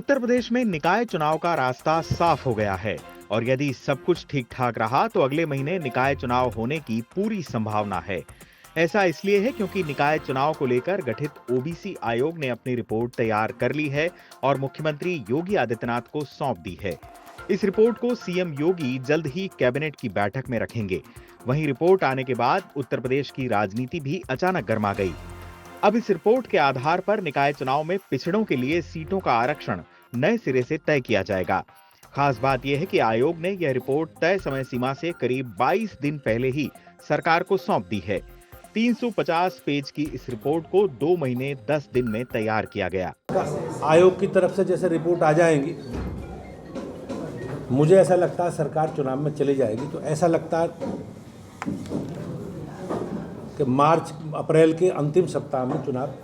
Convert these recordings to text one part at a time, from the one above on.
उत्तर प्रदेश में निकाय चुनाव का रास्ता साफ हो गया है और यदि सब कुछ ठीक ठाक रहा तो अगले महीने निकाय चुनाव होने की पूरी संभावना है। ऐसा इसलिए है क्योंकि निकाय चुनाव को लेकर गठित ओबीसी आयोग ने अपनी रिपोर्ट तैयार कर ली है और मुख्यमंत्री योगी आदित्यनाथ को सौंप दी है। इस रिपोर्ट को सीएम योगी जल्द ही कैबिनेट की बैठक में रखेंगे। वहीं रिपोर्ट आने के बाद उत्तर प्रदेश की राजनीति भी अचानक गर्मा गई। अब इस रिपोर्ट के आधार पर निकाय चुनाव में पिछड़ों के लिए सीटों का आरक्षण नए सिरे से तय किया जाएगा। खास बात यह है कि आयोग ने यह रिपोर्ट तय समय सीमा से करीब 22 दिन पहले ही सरकार को सौंप दी है। 350 पेज की इस रिपोर्ट को 2 महीने 10 दिन में तैयार किया गया। आयोग की तरफ से जैसे रिपोर्ट आ जाएंगी, मुझे ऐसा लगता है सरकार चुनाव में चली जाएगी तो ऐसा लगता है कि मार्च अप्रैल के अंतिम सप्ताह में चुनाव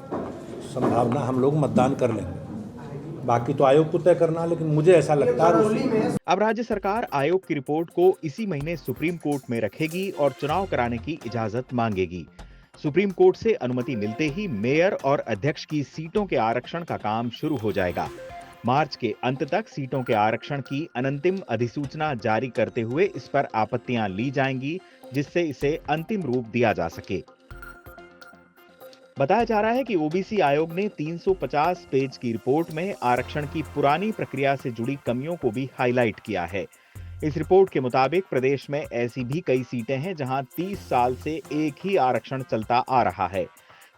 संभावना हम लोग मतदान कर लेंगे। बाकी तो आयोग को तय करना, लेकिन मुझे ऐसा लगता है। अब राज्य सरकार आयोग की रिपोर्ट को इसी महीने सुप्रीम कोर्ट में रखेगी और चुनाव कराने की इजाजत मांगेगी। सुप्रीम कोर्ट से अनुमति मिलते ही मेयर और अध्यक्ष की सीटों के आरक्षण का काम शुरू हो जाएगा। मार्च के अंत तक सीटों के आरक्षण की अनंतिम अधिसूचना जारी करते हुए इस पर आपत्तियां ली जाएंगी, जिससे इसे अंतिम रूप दिया जा सके। बताया जा रहा है कि ओबीसी आयोग ने 350 पेज की रिपोर्ट में आरक्षण की पुरानी प्रक्रिया से जुड़ी कमियों को भी हाईलाइट किया है। इस रिपोर्ट के मुताबिक प्रदेश में ऐसी भी कई सीटें हैं जहां 30 साल से एक ही आरक्षण चलता आ रहा है।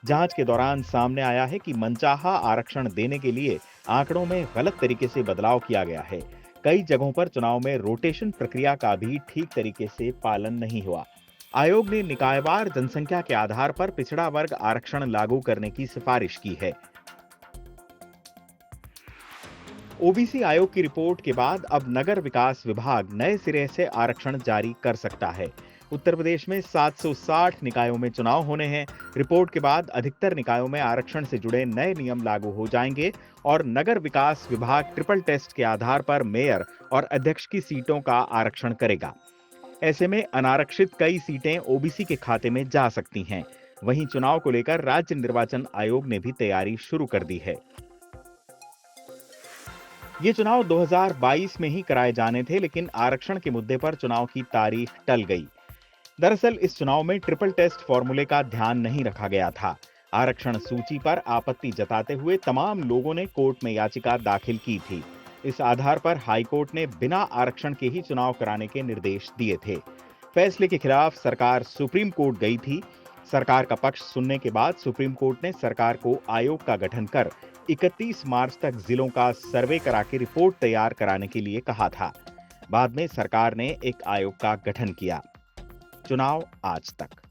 जांच के दौरान सामने आया है कि मनचाहा आरक्षण देने के लिए आंकड़ों में गलत तरीके से बदलाव किया गया है। कई जगहों पर चुनाव में रोटेशन प्रक्रिया का भी ठीक तरीके से पालन नहीं हुआ। आयोग ने निकायवार जनसंख्या के आधार पर पिछड़ा वर्ग आरक्षण लागू करने की सिफारिश की है। ओबीसी आयोग की रिपोर्ट के बाद अब नगर विकास विभाग नए सिरे से आरक्षण जारी कर सकता है। उत्तर प्रदेश में 760 निकायों में चुनाव होने हैं। रिपोर्ट के बाद अधिकतर निकायों में आरक्षण से जुड़े नए नियम लागू हो जाएंगे और नगर विकास विभाग ट्रिपल टेस्ट के आधार पर मेयर और अध्यक्ष की सीटों का आरक्षण करेगा। ऐसे में अनारक्षित कई सीटें ओबीसी के खाते में जा सकती हैं। वहीं चुनाव को लेकर राज्य निर्वाचन आयोग ने भी तैयारी शुरू कर दी है। ये चुनाव 2022 में ही कराए जाने थे, लेकिन आरक्षण के मुद्दे पर चुनाव की तारीख टल गई। दरअसल इस चुनाव में ट्रिपल टेस्ट फॉर्मूले का ध्यान नहीं रखा गया था। आरक्षण सूची पर आपत्ति जताते हुए तमाम लोगों ने कोर्ट में याचिका दाखिल की थी। इस आधार पर हाईकोर्ट ने बिना आरक्षण के ही चुनाव कराने के निर्देश दिए थे। फैसले के खिलाफ सरकार सुप्रीम कोर्ट गई थी। सरकार का पक्ष सुनने के बाद सुप्रीम कोर्ट ने सरकार को आयोग का गठन कर 31 मार्च तक जिलों का सर्वे करा के रिपोर्ट तैयार कराने के लिए कहा था। बाद में सरकार ने एक आयोग का गठन किया। चुनाव आज तक।